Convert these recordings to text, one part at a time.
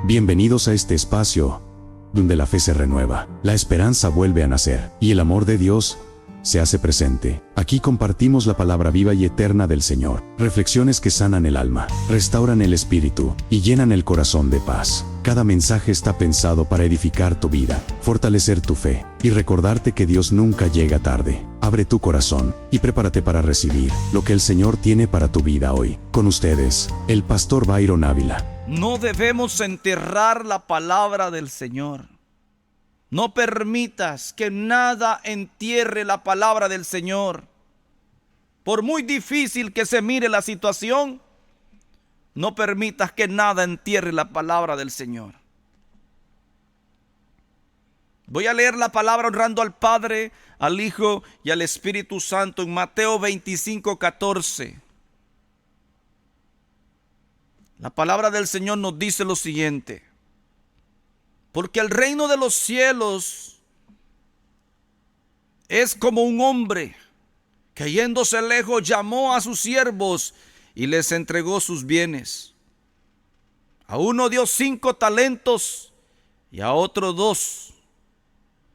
Bienvenidos a este espacio, donde la fe se renueva, la esperanza vuelve a nacer, y el amor de Dios se hace presente. Aquí compartimos la palabra viva y eterna del Señor, reflexiones que sanan el alma, restauran el espíritu y llenan el corazón de paz. Cada mensaje está pensado para edificar tu vida, fortalecer tu fe y recordarte que Dios nunca llega tarde. Abre tu corazón y prepárate para recibir lo que el Señor tiene para tu vida hoy. Con ustedes, el pastor Byron Ávila. No debemos enterrar la palabra del Señor. No permitas que nada entierre la palabra del Señor. Por muy difícil que se mire la situación, no permitas que nada entierre la palabra del Señor. Voy a leer la palabra honrando al Padre, al Hijo y al Espíritu Santo en Mateo 25:14. La palabra del Señor nos dice lo siguiente: porque el reino de los cielos es como un hombre que yéndose lejos llamó a sus siervos y les entregó sus bienes. A uno dio 5 talentos, y a otro 2,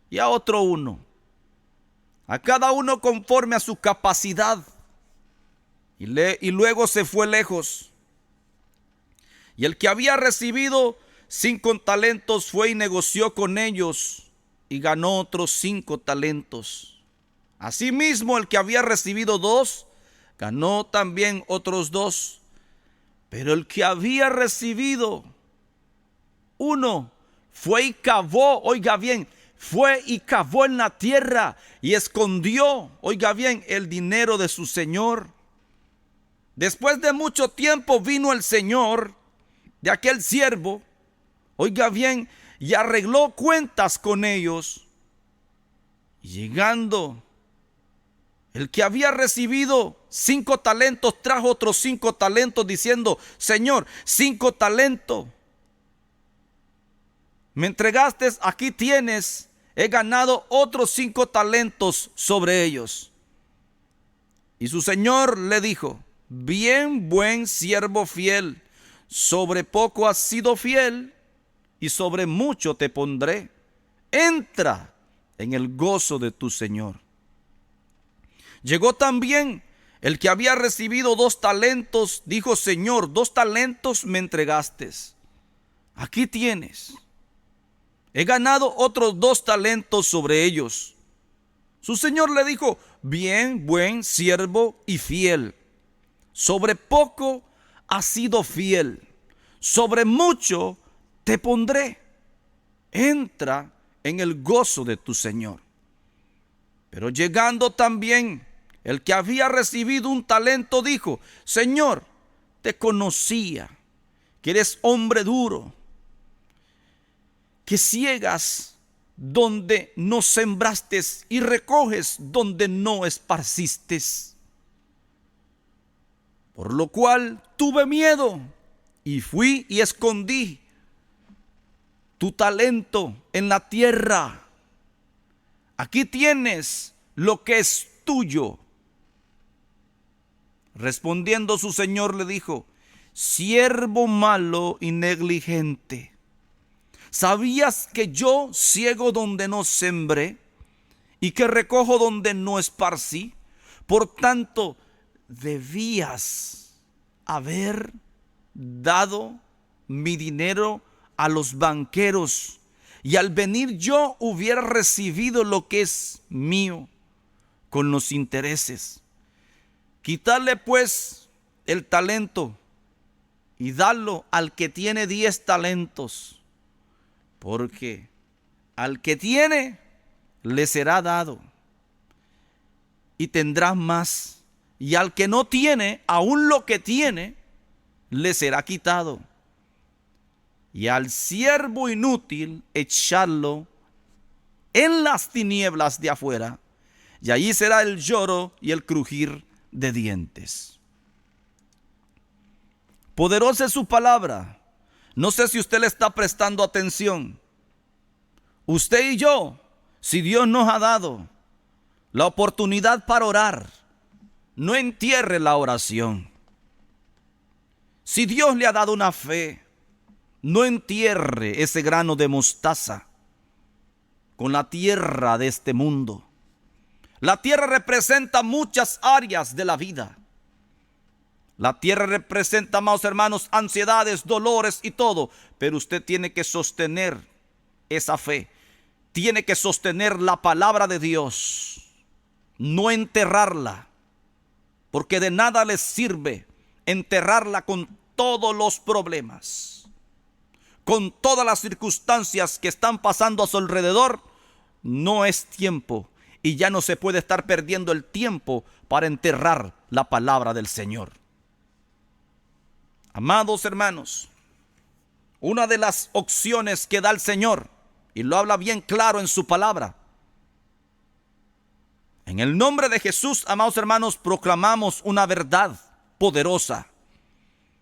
y a otro 1. A cada uno conforme a su capacidad. Y luego se fue lejos. Y el que había recibido 5 talentos fue y negoció con ellos y ganó otros 5 talentos. Asimismo, el que había recibido 2 ganó también otros 2. Pero el que había recibido 1 fue y cavó, oiga bien, fue y cavó en la tierra y escondió, oiga bien, el dinero de su señor. Después de mucho tiempo vino el señor de aquel siervo, oiga bien, y arregló cuentas con ellos. Y llegando, el que había recibido 5 talentos trajo otros 5 talentos diciendo: Señor, 5 talentos me entregaste, aquí tienes, he ganado otros 5 talentos sobre ellos. Y su señor le dijo: bien, buen siervo fiel, sobre poco has sido fiel, y sobre mucho te pondré. Entra en el gozo de tu señor. Llegó también el que había recibido 2 talentos, dijo: Señor, 2 talentos me entregaste, aquí tienes, he ganado otros 2 talentos sobre ellos. Su señor le dijo: bien, buen siervo y fiel, sobre poco has sido fiel, sobre mucho te pondré. Entra en el gozo de tu señor. Pero llegando también el que había recibido 1 talento dijo: Señor, te conocía que eres hombre duro, que ciegas donde no sembraste y recoges donde no esparciste. Por lo cual tuve miedo y fui y escondí tu talento en la tierra. Aquí tienes lo que es tuyo. Respondiendo su señor le dijo: siervo malo y negligente, ¿sabías que yo ciego donde no sembré y que recojo donde no esparcí? Por tanto, debías haber dado mi dinero a los banqueros, y al venir yo hubiera recibido lo que es mío con los intereses. Quitadle pues el talento y dadlo al que tiene 10 talentos, porque al que tiene le será dado y tendrá más, y al que no tiene, aún lo que tiene le será quitado. Y al siervo inútil echarlo en las tinieblas de afuera, y allí será el lloro y el crujir de dientes. Poderosa es su palabra. No sé si usted le está prestando atención. Usted y yo, si Dios nos ha dado la oportunidad para orar, no entierre la oración. Si Dios le ha dado una fe, No entierre ese grano de mostaza con la tierra de este mundo. La tierra representa muchas áreas de la vida. La tierra representa, amados hermanos, ansiedades, dolores y todo. Pero usted tiene que sostener esa fe. Tiene que sostener la palabra de Dios. No enterrarla. Porque de nada les sirve enterrarla con todos los problemas, con todas las circunstancias que están pasando a su alrededor. No es tiempo y ya no se puede estar perdiendo el tiempo para enterrar la palabra del Señor. Amados hermanos, una de las opciones que da el Señor, y lo habla bien claro en su palabra, en el nombre de Jesús, amados hermanos, proclamamos una verdad poderosa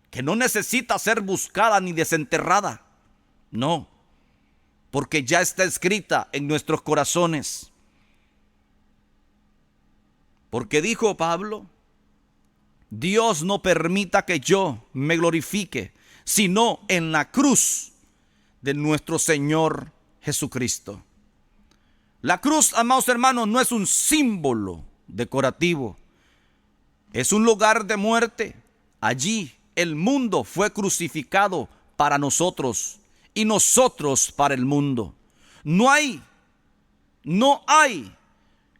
que no necesita ser buscada ni desenterrada. No, porque ya está escrita en nuestros corazones. Porque dijo Pablo: Dios no permita que yo me glorifique, sino en la cruz de nuestro Señor Jesucristo. La cruz, amados hermanos, no es un símbolo decorativo. Es un lugar de muerte. Allí el mundo fue crucificado para nosotros y nosotros para el mundo. No hay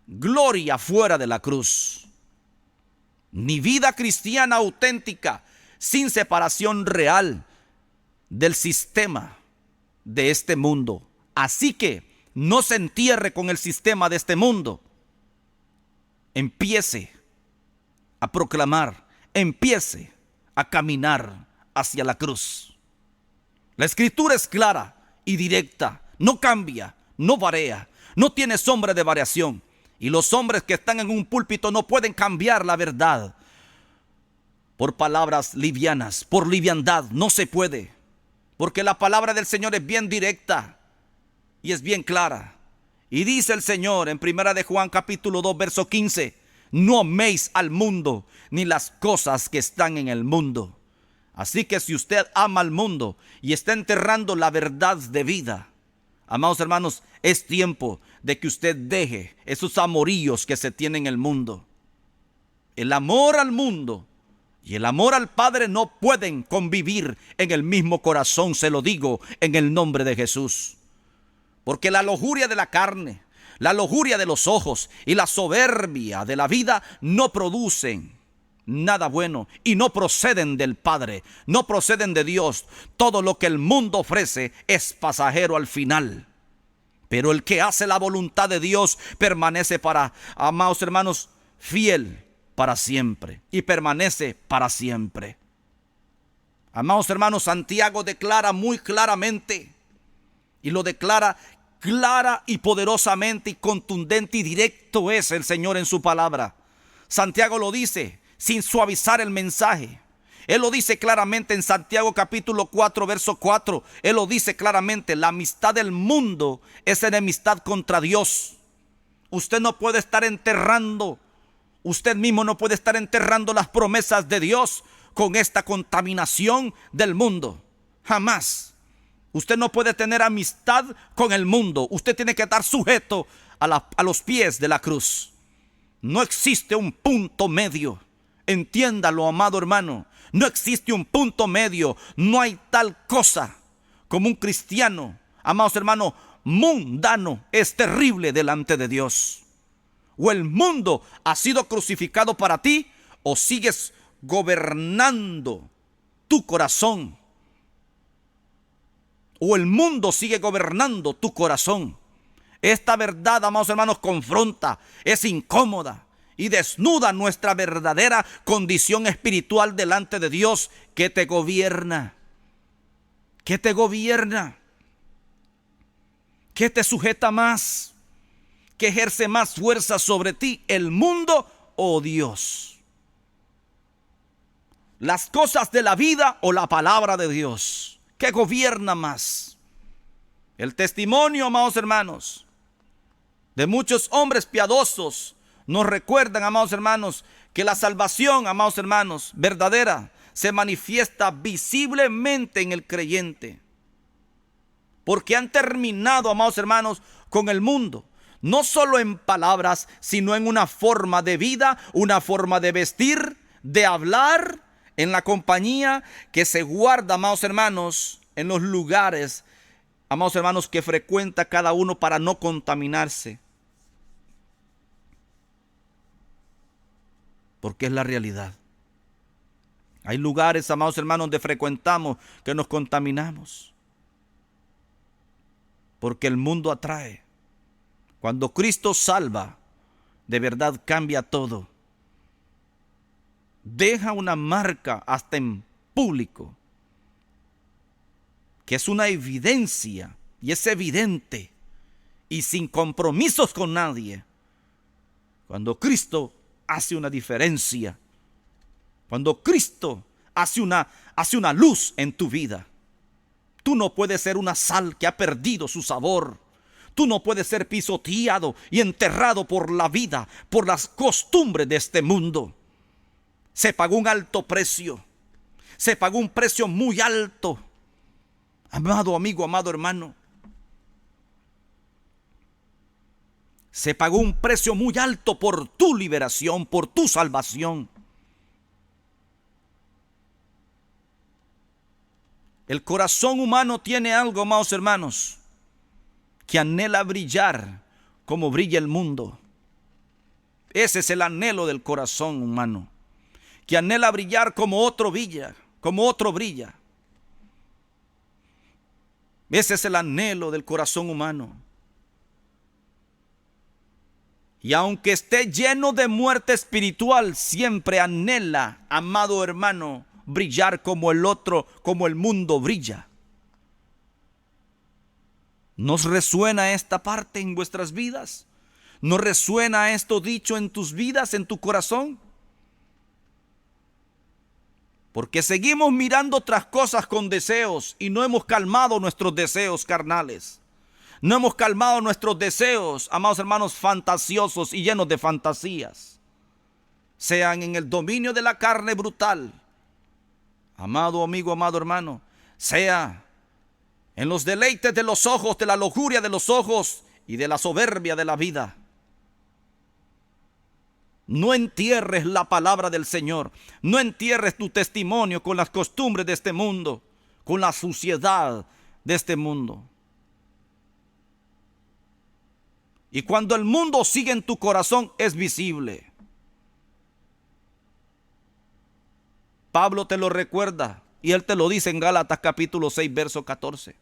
gloria fuera de la cruz, ni vida cristiana auténtica sin separación real del sistema de este mundo. Así que no se entierre con el sistema de este mundo. Empiece a proclamar, empiece a caminar hacia la cruz. La escritura es clara y directa, no cambia, no varía, no tiene sombra de variación. Y los hombres que están en un púlpito no pueden cambiar la verdad por palabras livianas, por liviandad. No se puede, porque la palabra del Señor es bien directa y es bien clara. Y dice el Señor en 1 de Juan capítulo 2 verso 15: no améis al mundo ni las cosas que están en el mundo. Así que si usted ama al mundo y está enterrando la verdad de vida, amados hermanos, es tiempo de que usted deje esos amoríos que se tienen en el mundo. El amor al mundo y el amor al Padre no pueden convivir en el mismo corazón, se lo digo en el nombre de Jesús. Porque la lujuria de la carne, la lujuria de los ojos y la soberbia de la vida no producen nada bueno y no proceden del Padre, no proceden de Dios. Todo lo que el mundo ofrece es pasajero al final. Pero el que hace la voluntad de Dios permanece amados hermanos, fiel para siempre y permanece para siempre. Amados hermanos, Santiago declara muy claramente, y lo declara clara y poderosamente y contundente y directo es el Señor en su palabra. Santiago lo dice sin suavizar el mensaje. Él lo dice claramente en Santiago capítulo 4 verso 4. Él lo dice claramente: la amistad del mundo es enemistad contra Dios. Usted no puede estar enterrando, usted mismo no puede estar enterrando las promesas de Dios con esta contaminación del mundo. Jamás. Usted no puede tener amistad con el mundo. Usted tiene que estar sujeto a los pies de la cruz. No existe un punto medio. Entiéndalo, amado hermano. No existe un punto medio. No hay tal cosa como un cristiano, amados hermanos, mundano. Es terrible delante de Dios. O el mundo ha sido crucificado para ti, o sigues gobernando tu corazón. O el mundo sigue gobernando tu corazón. Esta verdad, amados hermanos, confronta, es incómoda y desnuda nuestra verdadera condición espiritual delante de Dios. ¿Qué te gobierna? ¿Qué te gobierna? ¿Qué te sujeta más? ¿Qué ejerce más fuerza sobre ti? ¿El mundo o Dios? ¿Las cosas de la vida o la palabra de Dios? ¿Qué gobierna más? El testimonio, amados hermanos, de muchos hombres piadosos nos recuerdan, amados hermanos, que la salvación, amados hermanos, verdadera, se manifiesta visiblemente en el creyente. porque han terminado, amados hermanos, con el mundo. No solo en palabras, sino en una forma de vida, una forma de vestir, de hablar, en la compañía que se guarda, amados hermanos, en los lugares, amados hermanos, que frecuenta cada uno para no contaminarse. Porque es la realidad. Hay lugares, amados hermanos, donde frecuentamos que nos contaminamos. Porque el mundo atrae. Cuando Cristo salva, de verdad cambia todo. Deja una marca hasta en público, que es una evidencia y es evidente y sin compromisos con nadie. Cuando Cristo hace una diferencia, cuando Cristo hace una luz en tu vida. Tú no puedes ser una sal que ha perdido su sabor. Tú no puedes ser pisoteado y enterrado por la vida, por las costumbres de este mundo. Se pagó un alto precio. Se pagó un precio muy alto. Amado amigo, amado hermano. Se pagó un precio muy alto por tu liberación, por tu salvación. El corazón humano tiene algo, amados hermanos, que anhela brillar como brilla el mundo. Ese es el anhelo del corazón humano, que anhela brillar como otro brilla, como otro brilla. Ese es el anhelo del corazón humano. Y aunque esté lleno de muerte espiritual, siempre anhela, amado hermano, brillar como el otro, como el mundo brilla. ¿Nos resuena esta parte en vuestras vidas? ¿No resuena esto dicho en tus vidas, en tu corazón? Porque seguimos mirando otras cosas con deseos y no hemos calmado nuestros deseos carnales. No hemos calmado nuestros deseos, amados hermanos, fantasiosos y llenos de fantasías. Sean en el dominio de la carne brutal, amado amigo, amado hermano, sea en los deleites de los ojos, de la lujuria de los ojos y de la soberbia de la vida. No entierres la palabra del Señor. No entierres tu testimonio con las costumbres de este mundo, con la suciedad de este mundo. Y cuando el mundo sigue en tu corazón, es visible. Pablo te lo recuerda y él te lo dice en Gálatas capítulo 6, verso 14.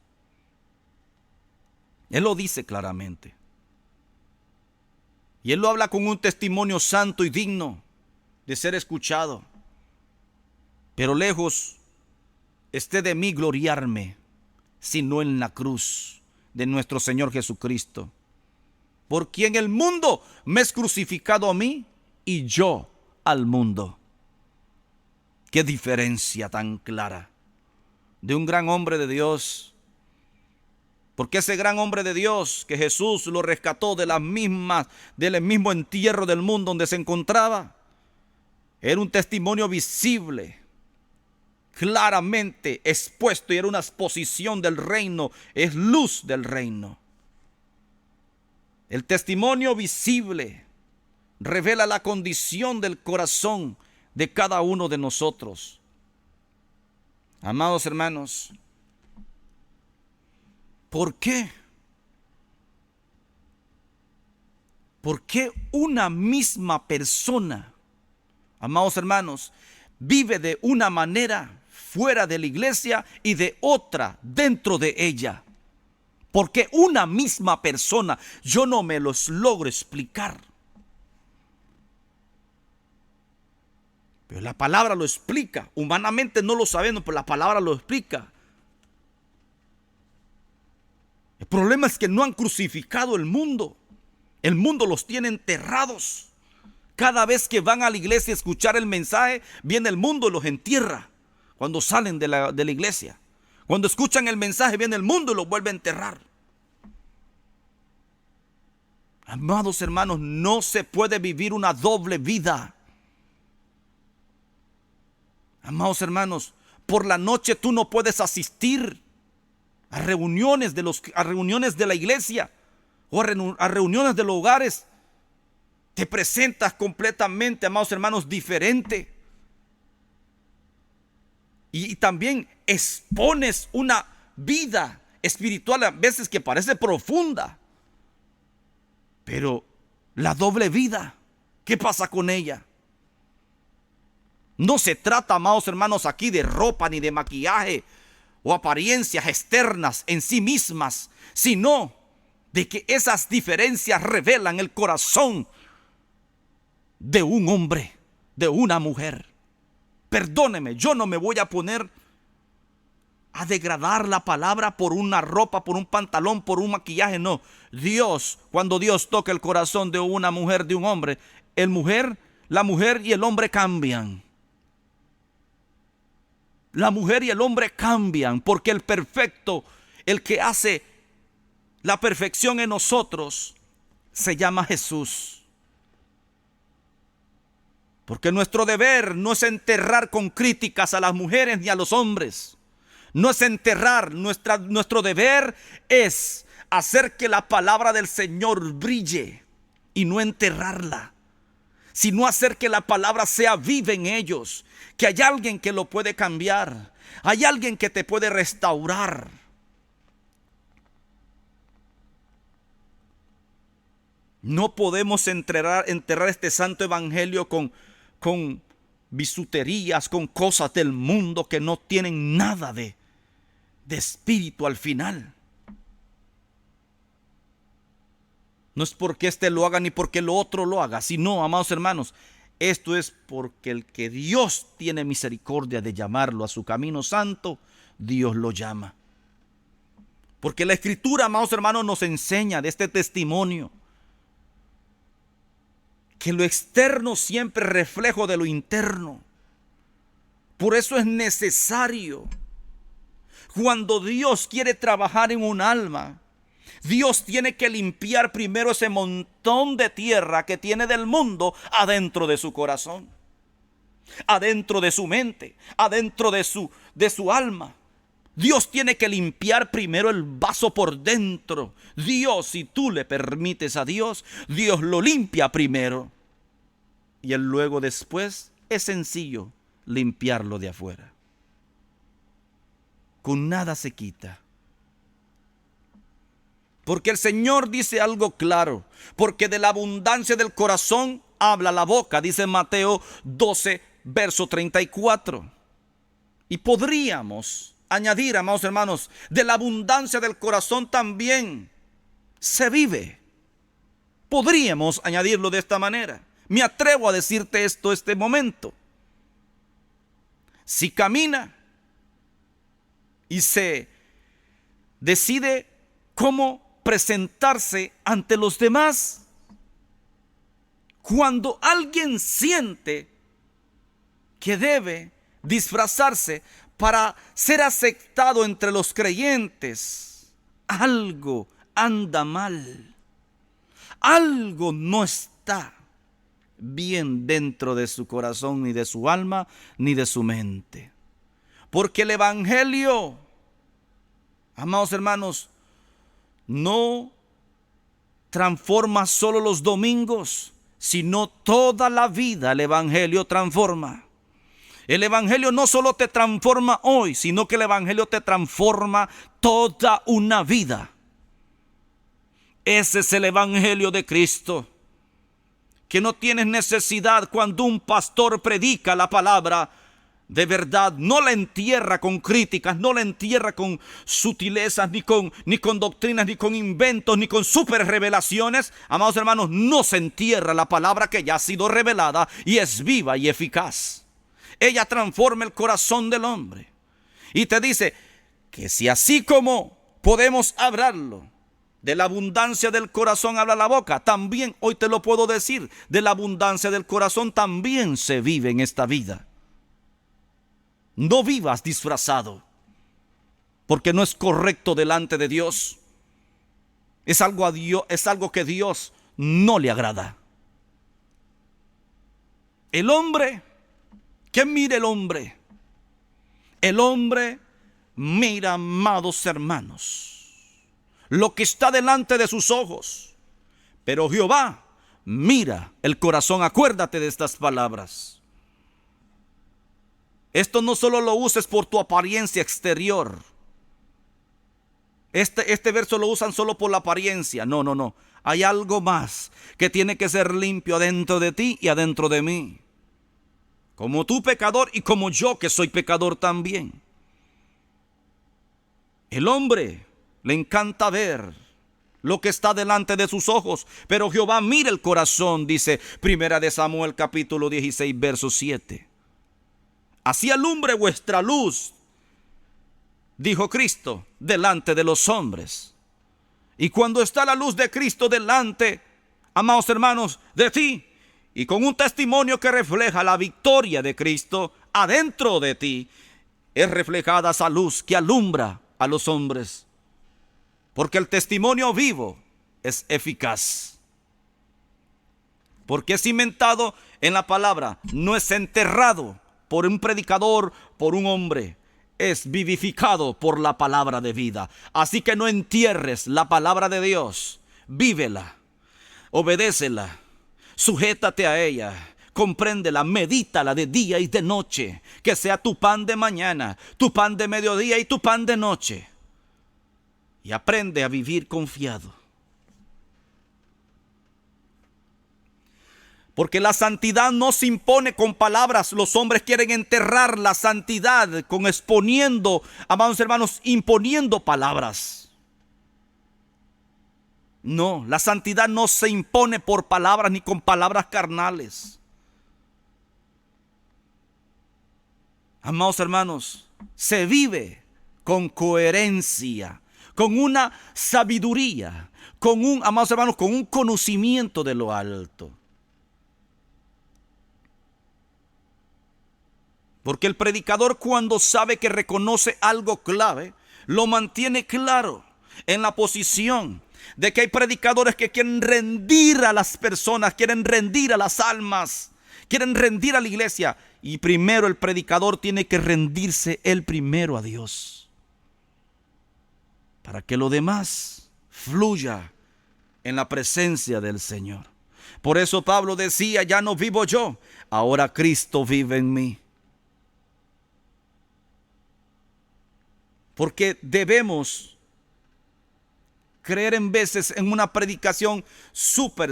Él lo dice claramente. Y él lo habla con un testimonio santo y digno de ser escuchado. Pero lejos esté de mí gloriarme, sino en la cruz de nuestro Señor Jesucristo, por quien el mundo me es crucificado a mí y yo al mundo. Qué diferencia tan clara de un gran hombre de Dios. Porque ese gran hombre de Dios, que Jesús lo rescató del mismo entierro del mundo donde se encontraba, era un testimonio visible, claramente expuesto, y era una exposición del reino, es luz del reino. El testimonio visible revela la condición del corazón de cada uno de nosotros. Amados hermanos, ¿por qué? ¿Por qué una misma persona, amados hermanos, vive de una manera fuera de la iglesia y de otra dentro de ella? Porque una misma persona, yo no me los logro explicar. Pero la palabra lo explica. Humanamente no lo sabemos, pero la palabra lo explica. El problema es que no han crucificado el mundo. El mundo los tiene enterrados. Cada vez que van a la iglesia a escuchar el mensaje, viene el mundo y los entierra. Cuando salen de la iglesia. Cuando escuchan el mensaje, viene el mundo y los vuelve a enterrar. Amados hermanos, no se puede vivir una doble vida. Amados hermanos, por la noche tú no puedes asistir a reuniones de la iglesia o a reuniones de los hogares, te presentas completamente, amados hermanos, diferente. Y también expones una vida espiritual a veces que parece profunda. Pero la doble vida, ¿qué pasa con ella? No se trata, amados hermanos, aquí de ropa ni de maquillaje o apariencias externas en sí mismas, sino de que esas diferencias revelan el corazón de un hombre, de una mujer. Perdóneme, yo no me voy a poner a degradar la palabra por una ropa, por un pantalón, por un maquillaje. No, cuando Dios toca el corazón de una mujer, de un hombre, la mujer y el hombre cambian. La mujer y el hombre cambian, porque el perfecto, el que hace la perfección en nosotros, se llama Jesús. Porque nuestro deber no es enterrar con críticas a las mujeres ni a los hombres. No es enterrar. Nuestro deber es hacer que la palabra del Señor brille y no enterrarla, sino hacer que la palabra sea viva en ellos, que hay alguien que lo puede cambiar, hay alguien que te puede restaurar. No podemos enterrar este santo evangelio con bisuterías, con cosas del mundo que no tienen nada de espíritu al final. No es porque este lo haga ni porque lo otro lo haga, sino, amados hermanos, esto es porque el que Dios tiene misericordia de llamarlo a su camino santo, Dios lo llama. Porque la Escritura, amados hermanos, nos enseña de este testimonio que lo externo siempre es reflejo de lo interno. Por eso es necesario, cuando Dios quiere trabajar en un alma, Dios tiene que limpiar primero ese montón de tierra que tiene del mundo adentro de su corazón, adentro de su mente, adentro de su alma. Dios tiene que limpiar primero el vaso por dentro. Dios, si tú le permites a Dios, Dios lo limpia primero. Y él luego después es sencillo limpiarlo de afuera. Con nada se quita. Porque el Señor dice algo claro. Porque de la abundancia del corazón habla la boca. Dice Mateo 12, verso 34. Y podríamos añadir, amados hermanos, de la abundancia del corazón también se vive. Podríamos añadirlo de esta manera. Me atrevo a decirte esto este momento. Si camina y se decide cómo presentarse ante los demás, cuando alguien siente que debe disfrazarse para ser aceptado entre los creyentes, algo anda mal, algo no está bien dentro de su corazón, ni de su alma, ni de su mente. Porque el evangelio, amados hermanos, no transforma solo los domingos, sino toda la vida. El evangelio transforma. El evangelio no solo te transforma hoy, sino que el evangelio te transforma toda una vida. Ese es el evangelio de Cristo. Que no tienes necesidad, cuando un pastor predica la palabra de verdad, no la entierra con críticas, no la entierra con sutilezas, ni con doctrinas, ni con inventos, ni con super revelaciones. Amados hermanos, no se entierra la palabra que ya ha sido revelada y es viva y eficaz. Ella transforma el corazón del hombre y te dice que si así como podemos hablarlo, de la abundancia del corazón habla la boca, también hoy te lo puedo decir, de la abundancia del corazón también se vive en esta vida. No vivas disfrazado, porque no es correcto delante de Dios. Es algo que Dios no le agrada. El hombre, ¿qué mira el hombre? El hombre mira, amados hermanos, lo que está delante de sus ojos. Pero Jehová mira el corazón. Acuérdate de estas palabras. Esto no solo lo uses por tu apariencia exterior. Este verso lo usan solo por la apariencia. No, no, no. Hay algo más que tiene que ser limpio adentro de ti y adentro de mí. Como tú pecador y como yo que soy pecador también. El hombre le encanta ver lo que está delante de sus ojos, pero Jehová mira el corazón, dice Primera de Samuel capítulo 16 verso 7. Así alumbre vuestra luz, dijo Cristo, delante de los hombres. Y cuando está la luz de Cristo delante, amados hermanos, de ti, y con un testimonio que refleja la victoria de Cristo adentro de ti, es reflejada esa luz que alumbra a los hombres. Porque el testimonio vivo es eficaz. Porque es cimentado en la palabra, no es enterrado por un predicador, por un hombre. Es vivificado por la palabra de vida. Así que no entierres la palabra de Dios. Vívela, obedécela, sujétate a ella, compréndela, medítala de día y de noche. Que sea tu pan de mañana, tu pan de mediodía y tu pan de noche. Y aprende a vivir confiado. Porque la santidad no se impone con palabras. Los hombres quieren enterrar la santidad con exponiendo, amados hermanos, imponiendo palabras. No, la santidad no se impone por palabras ni con palabras carnales. Amados hermanos, se vive con coherencia, con una sabiduría, amados hermanos, con un conocimiento de lo alto. Porque el predicador, cuando sabe que reconoce algo clave, lo mantiene claro en la posición de que hay predicadores que quieren rendir a las personas, quieren rendir a las almas, quieren rendir a la iglesia. Y primero el predicador tiene que rendirse él primero a Dios, para que lo demás fluya en la presencia del Señor. Por eso Pablo decía, ya no vivo yo, ahora Cristo vive en mí. Porque debemos creer en veces en una predicación súper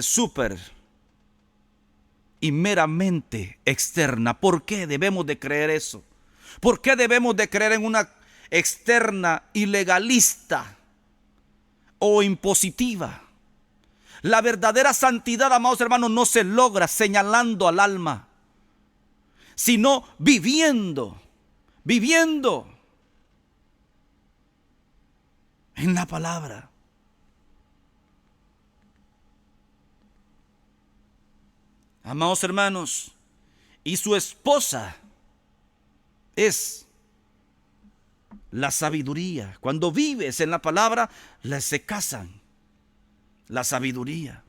y meramente externa. ¿Por qué debemos de creer eso? ¿Por qué debemos de creer en una externa y legalista o impositiva? La verdadera santidad, amados hermanos, no se logra señalando al alma, sino viviendo en la palabra. Amados hermanos, y su esposa es la sabiduría. Cuando vives en la palabra, se casan. La sabiduría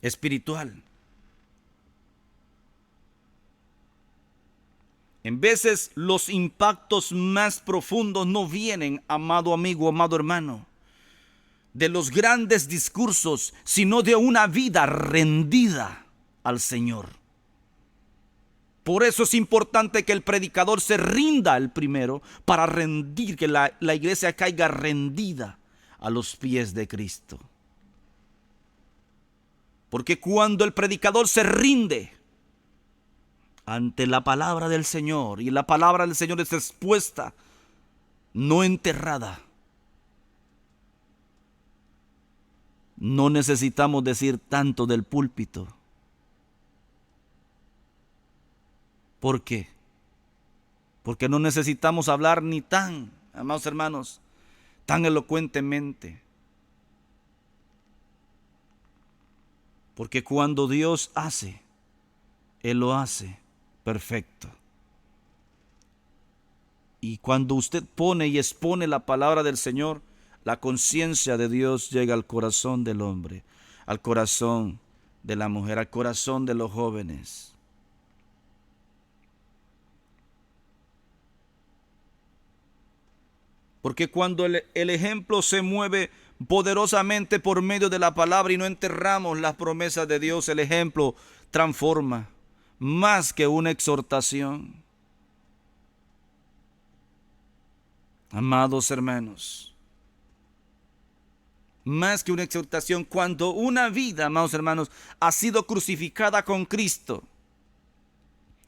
espiritual. En veces los impactos más profundos no vienen, amado amigo, amado hermano, de los grandes discursos, sino de una vida rendida al Señor. Por eso es importante que el predicador se rinda el primero, para rendir, que la iglesia caiga rendida a los pies de Cristo. Porque cuando el predicador se rinde ante la palabra del Señor, y la palabra del Señor es expuesta, no enterrada, no necesitamos decir tanto del púlpito. ¿Por qué? Porque no necesitamos hablar ni tan, amados hermanos, tan elocuentemente. Porque cuando Dios hace, Él lo hace perfecto. Y cuando usted pone y expone la palabra del Señor, la conciencia de Dios llega al corazón del hombre, al corazón de la mujer, al corazón de los jóvenes. Porque cuando el ejemplo se mueve poderosamente por medio de la palabra y no enterramos las promesas de Dios, el ejemplo transforma más que una exhortación. Amados hermanos, más que una exhortación, cuando una vida, amados hermanos, ha sido crucificada con Cristo,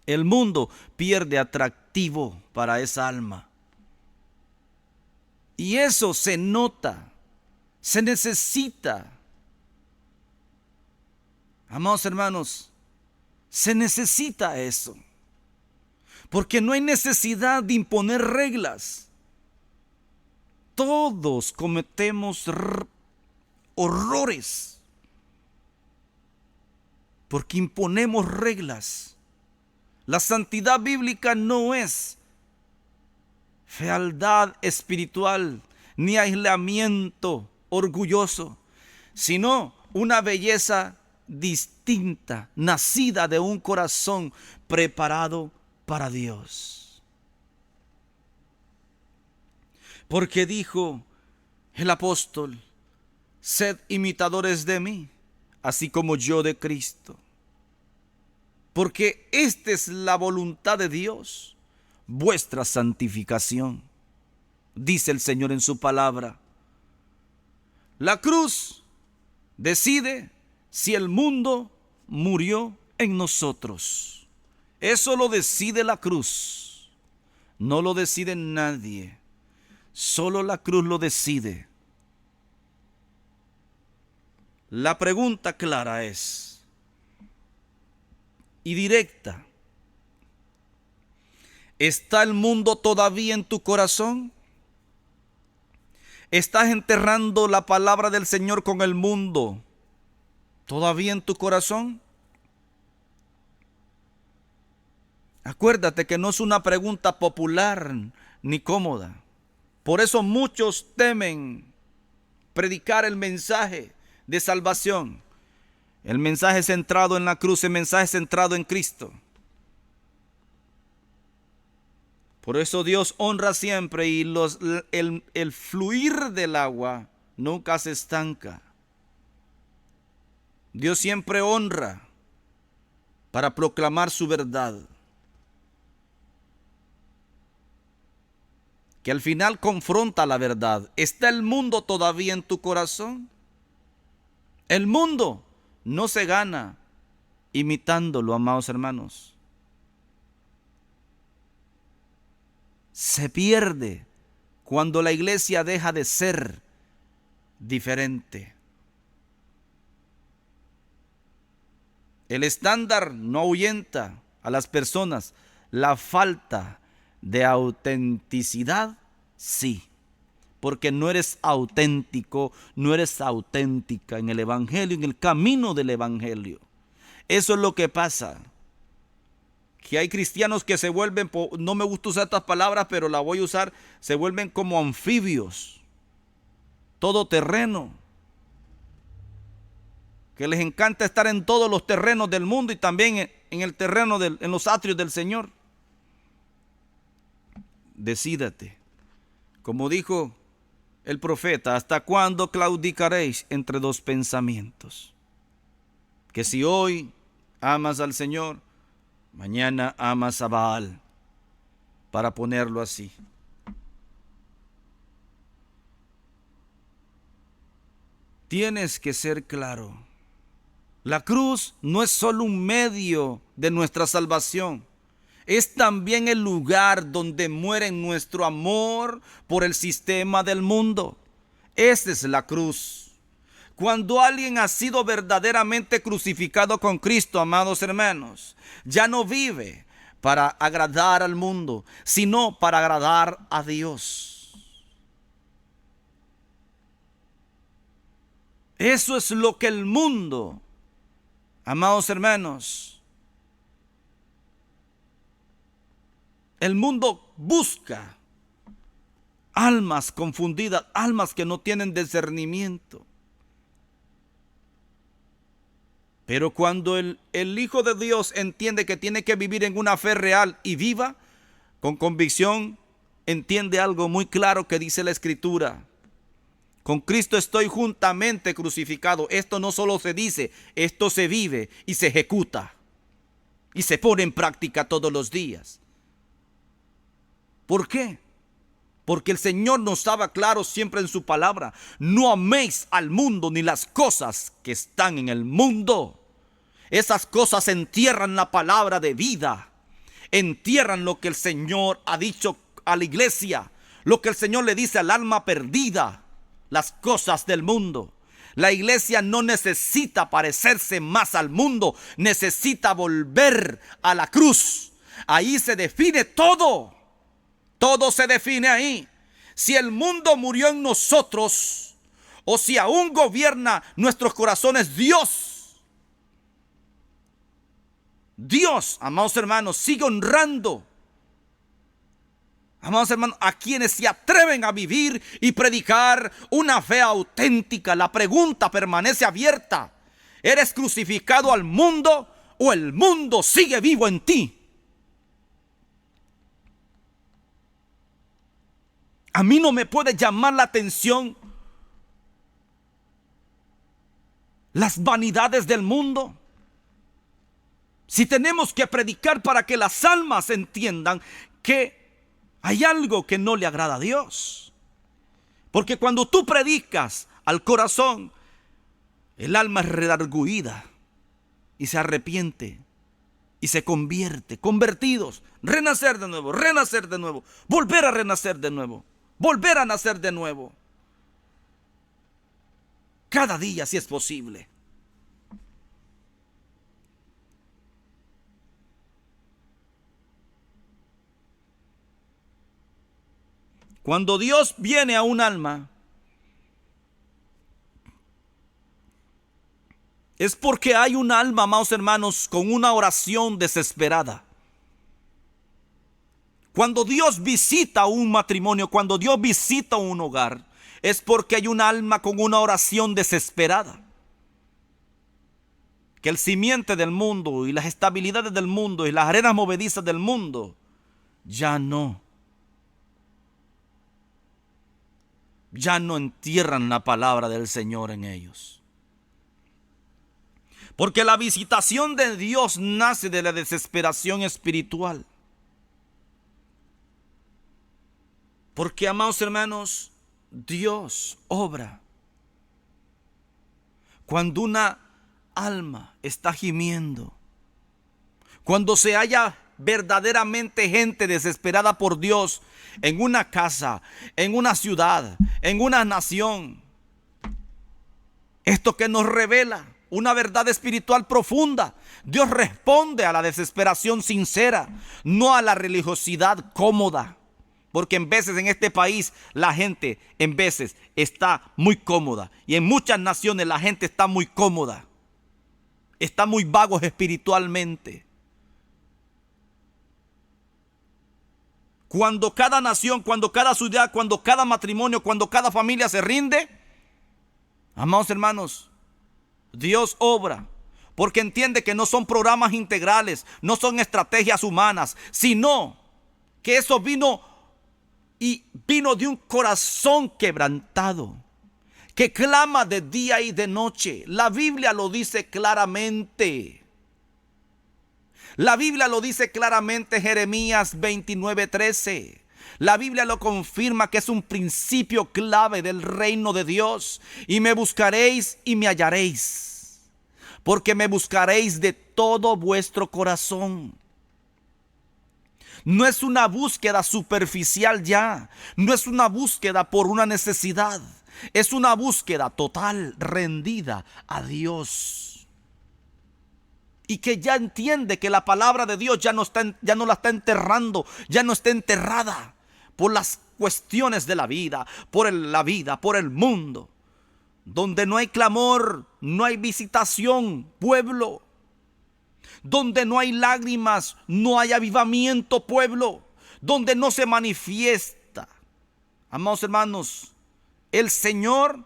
el mundo pierde atractivo para esa alma. Y eso se nota, se necesita. Amados hermanos, se necesita eso. Porque no hay necesidad de imponer reglas. Todos cometemos horrores porque imponemos reglas. La santidad bíblica no es fealdad espiritual ni aislamiento orgulloso, sino una belleza distinta, nacida de un corazón preparado para Dios. Porque dijo el apóstol: sed imitadores de mí, así como yo de Cristo. Porque esta es la voluntad de Dios, vuestra santificación, dice el Señor en su palabra. La cruz decide si el mundo murió en nosotros. Eso lo decide la cruz. No lo decide nadie. Solo la cruz lo decide. La pregunta clara es y directa: ¿está el mundo todavía en tu corazón? ¿Estás enterrando la palabra del Señor con el mundo todavía en tu corazón? Acuérdate que no es una pregunta popular ni cómoda. Por eso muchos temen predicar el mensaje de salvación, el mensaje centrado en la cruz, el mensaje centrado en Cristo. Por eso Dios honra siempre y el fluir del agua nunca se estanca. Dios siempre honra para proclamar su verdad, que al final confronta la verdad. ¿Está el mundo todavía en tu corazón? El mundo no se gana imitándolo, amados hermanos. Se pierde cuando la iglesia deja de ser diferente. El estándar no ahuyenta a las personas. La falta de autenticidad, sí. Porque no eres auténtico, no eres auténtica en el evangelio, en el camino del evangelio. Eso es lo que pasa. Que hay cristianos que se vuelven, no me gusta usar estas palabras, pero la voy a usar, se vuelven como anfibios, todoterreno, que les encanta estar en todos los terrenos del mundo y también en el terreno, en los atrios del Señor. Decídate, como dijo el profeta: ¿hasta cuándo claudicaréis entre dos pensamientos? Que si hoy amas al Señor, mañana amas a Baal, para ponerlo así. Tienes que ser claro. La cruz no es solo un medio de nuestra salvación, es también el lugar donde muere nuestro amor por el sistema del mundo. Esta es la cruz. Cuando alguien ha sido verdaderamente crucificado con Cristo, amados hermanos, ya no vive para agradar al mundo, sino para agradar a Dios. Eso es lo que el mundo, amados hermanos, el mundo busca. Almas confundidas, almas que no tienen discernimiento. Pero cuando el Hijo de Dios entiende que tiene que vivir en una fe real y viva, con convicción, entiende algo muy claro que dice la Escritura. Con Cristo estoy juntamente crucificado. Esto no solo se dice, esto se vive y se ejecuta y se pone en práctica todos los días. ¿Por qué? Porque el Señor nos daba claro siempre en su palabra: no améis al mundo ni las cosas que están en el mundo. Esas cosas entierran la palabra de vida, entierran lo que el Señor ha dicho a la iglesia, lo que el Señor le dice al alma perdida. Las cosas del mundo. La iglesia no necesita parecerse más al mundo, necesita volver a la cruz. Ahí se define todo. Todo se define ahí. Si el mundo murió en nosotros, o si aún gobierna nuestros corazones Dios, amados hermanos, sigue honrando, amados hermanos, a quienes se atreven a vivir y predicar una fe auténtica. La pregunta permanece abierta: ¿eres crucificado al mundo o el mundo sigue vivo en ti? A mí no me puede llamar la atención las vanidades del mundo. Si tenemos que predicar para que las almas entiendan que hay algo que no le agrada a Dios. Porque cuando tú predicas al corazón, el alma es redarguida y se arrepiente y se convierte. Convertidos, renacer de nuevo, volver a renacer de nuevo, volver a nacer de nuevo. Cada día, si es posible. Cuando Dios viene a un alma, es porque hay un alma, amados hermanos, con una oración desesperada. Cuando Dios visita un matrimonio, cuando Dios visita un hogar, es porque hay un alma con una oración desesperada. Que el simiente del mundo y las estabilidades del mundo y las arenas movedizas del mundo ya no entierran la palabra del Señor en ellos. Porque la visitación de Dios nace de la desesperación espiritual. Porque, amados hermanos, Dios obra cuando una alma está gimiendo, cuando se halla verdaderamente gente desesperada por Dios en una casa, en una ciudad, en una nación. Esto que nos revela una verdad espiritual profunda. Dios responde a la desesperación sincera, no a la religiosidad cómoda. Porque en veces en este país la gente en veces está muy cómoda. Y en muchas naciones la gente está muy cómoda. Está muy vagos espiritualmente. Cuando cada nación, cuando cada ciudad, cuando cada matrimonio, cuando cada familia se rinde, amados hermanos, Dios obra. Porque entiende que no son programas integrales, no son estrategias humanas, sino que eso vino de un corazón quebrantado, que clama de día y de noche. La Biblia lo dice claramente. La Biblia lo dice claramente, Jeremías 29:13. La Biblia lo confirma, que es un principio clave del reino de Dios. Y me buscaréis y me hallaréis, porque me buscaréis de todo vuestro corazón. No es una búsqueda superficial ya, no es una búsqueda por una necesidad, es una búsqueda total, rendida a Dios. Y que ya entiende que la palabra de Dios ya no la está enterrando, ya no está enterrada por las cuestiones de la vida, por el mundo. Donde no hay clamor, no hay visitación, pueblo. Donde no hay lágrimas, no hay avivamiento, pueblo. Donde no se manifiesta, amados hermanos, el Señor.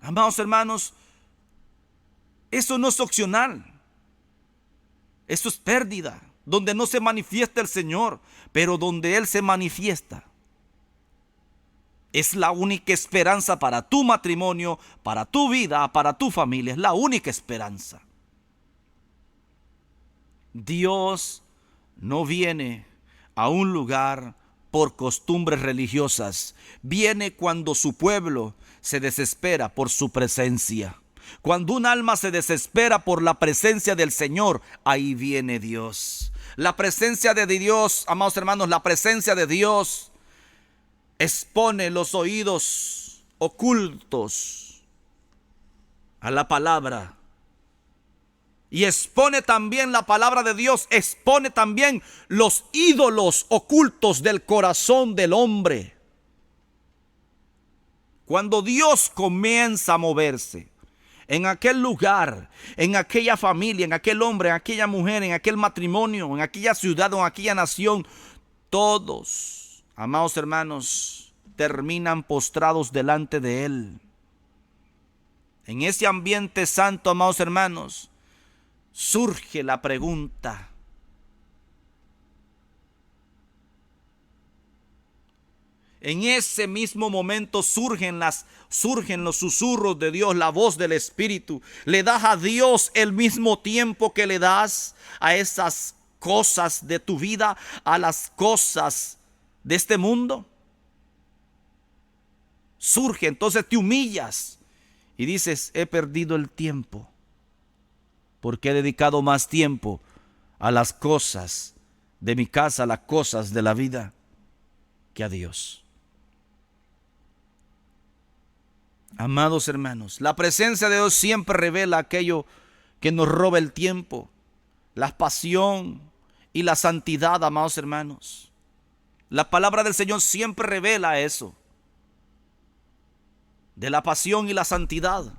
Amados hermanos, eso no es opcional. Eso es pérdida. donde no se manifiesta el Señor, pero donde Él se manifiesta. Es la única esperanza para tu matrimonio, para tu vida, para tu familia. Es la única esperanza. Dios no viene a un lugar por costumbres religiosas. Viene cuando su pueblo se desespera por su presencia. Cuando un alma se desespera por la presencia del Señor, ahí viene Dios. La presencia de Dios, amados hermanos, la presencia de Dios expone los oídos ocultos a la palabra. Y expone también la palabra de Dios, expone también los ídolos ocultos del corazón del hombre. Cuando Dios comienza a moverse en aquel lugar, en aquella familia, en aquel hombre, en aquella mujer, en aquel matrimonio, en aquella ciudad o en aquella nación, todos, amados hermanos, terminan postrados delante de Él. En ese ambiente santo, amados hermanos, surge la pregunta: en ese mismo momento surgen los susurros de Dios, la voz del Espíritu. ¿Le das a Dios el mismo tiempo que le das a esas cosas de tu vida, a las cosas de este mundo? Surge, entonces te humillas y dices: he perdido el tiempo, porque he dedicado más tiempo a las cosas de mi casa, a las cosas de la vida, que a Dios. Amados hermanos, la presencia de Dios siempre revela aquello que nos roba el tiempo, la pasión y la santidad, amados hermanos. La palabra del Señor siempre revela eso, de la pasión y la santidad.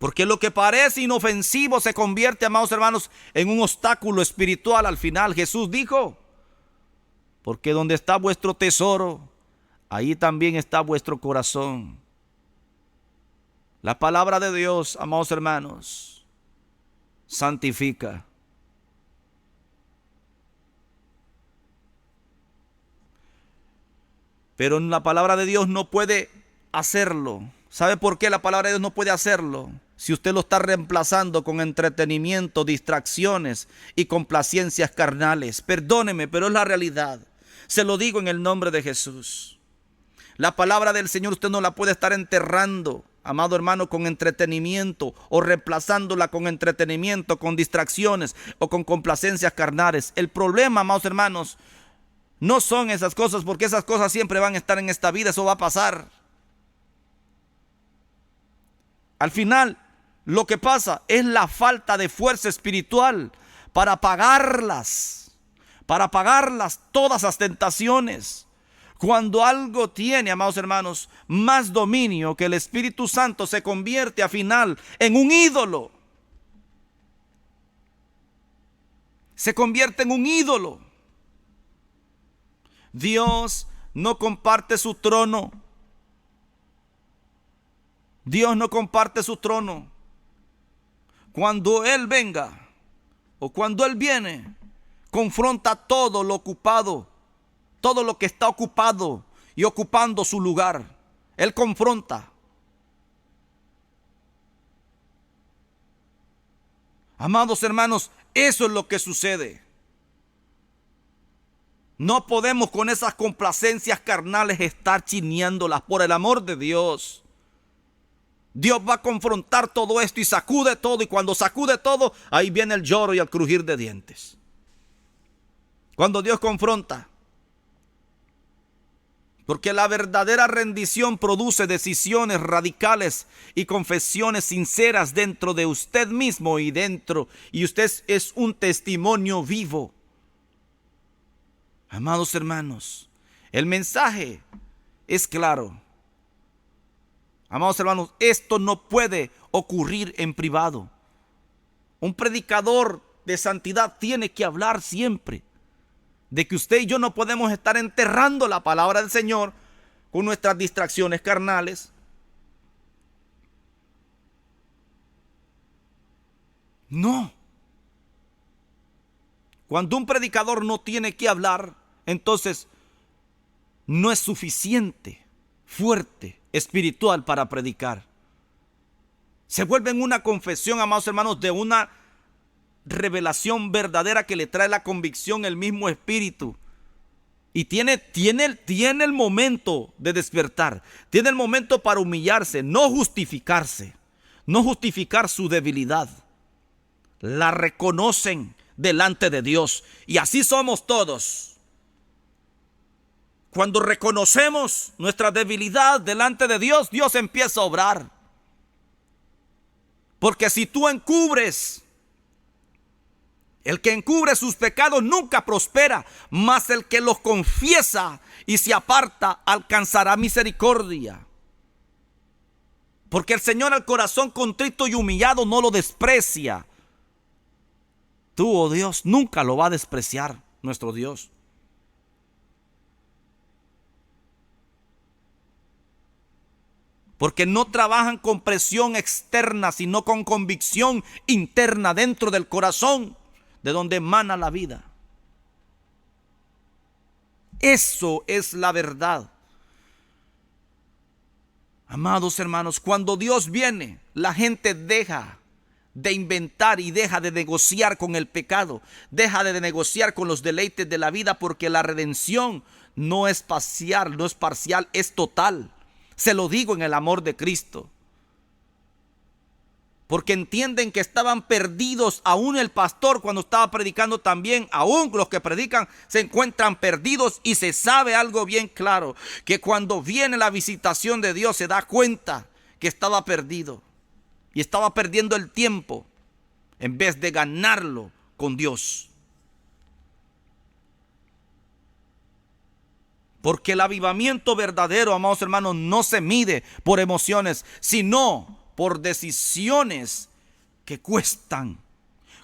Porque lo que parece inofensivo se convierte, amados hermanos, en un obstáculo espiritual al final. Jesús dijo: porque donde está vuestro tesoro, ahí también está vuestro corazón. La palabra de Dios, amados hermanos, santifica. Pero la palabra de Dios no puede hacerlo. ¿Sabe por qué la palabra de Dios no puede hacerlo? Si usted lo está reemplazando con entretenimiento, distracciones y complacencias carnales. Perdóneme, pero es la realidad. Se lo digo en el nombre de Jesús. La palabra del Señor usted no la puede estar enterrando, amado hermano, con entretenimiento, o reemplazándola con entretenimiento, con distracciones o con complacencias carnales. El problema, amados hermanos, no son esas cosas, porque esas cosas siempre van a estar en esta vida. Eso va a pasar. Al final, lo que pasa es la falta de fuerza espiritual para pagarlas todas las tentaciones. Cuando algo tiene, amados hermanos, más dominio que el Espíritu Santo, se convierte al final en un ídolo. Se convierte en un ídolo. Dios no comparte su trono. Dios no comparte su trono. Cuando Él venga, o cuando Él viene, confronta todo lo ocupado, todo lo que está ocupado y ocupando su lugar. Él confronta. Amados hermanos, eso es lo que sucede. No podemos con esas complacencias carnales estar chineándolas, por el amor de Dios. Dios va a confrontar todo esto y sacude todo, y cuando sacude todo, ahí viene el lloro y el crujir de dientes. Cuando Dios confronta. Porque la verdadera rendición produce decisiones radicales y confesiones sinceras dentro de usted mismo y usted es un testimonio vivo. Amados hermanos, el mensaje es claro. Amados hermanos, esto no puede ocurrir en privado. Un predicador de santidad tiene que hablar siempre de que usted y yo no podemos estar enterrando la palabra del Señor con nuestras distracciones carnales. No. Cuando un predicador no tiene que hablar, entonces no es suficiente, fuerte, espiritual para predicar. Se vuelve en una confesión, amados hermanos, de una revelación verdadera que le trae la convicción el mismo Espíritu. Y tiene el momento de despertar, tiene el momento para humillarse, no justificarse, no justificar su debilidad. La reconocen delante de Dios, y así somos todos. Cuando reconocemos nuestra debilidad delante de Dios, Dios empieza a obrar. Porque si tú encubres, el que encubre sus pecados nunca prospera, mas el que los confiesa y se aparta alcanzará misericordia. Porque el Señor al corazón contrito y humillado no lo desprecia. Tú, oh Dios, nunca lo va a despreciar, nuestro Dios. Porque no trabajan con presión externa, sino con convicción interna dentro del corazón, de donde emana la vida. Eso es la verdad. Amados hermanos, cuando Dios viene, la gente deja de inventar y deja de negociar con el pecado, deja de negociar con los deleites de la vida, porque la redención no es parcial, es total. Se lo digo en el amor de Cristo. Porque entienden que estaban perdidos. Aún el pastor, cuando estaba predicando, también, aún los que predican se encuentran perdidos. Y se sabe algo bien claro, que cuando viene la visitación de Dios se da cuenta que estaba perdido y estaba perdiendo el tiempo en vez de ganarlo con Dios. Porque el avivamiento verdadero, amados hermanos, no se mide por emociones, sino por decisiones que cuestan.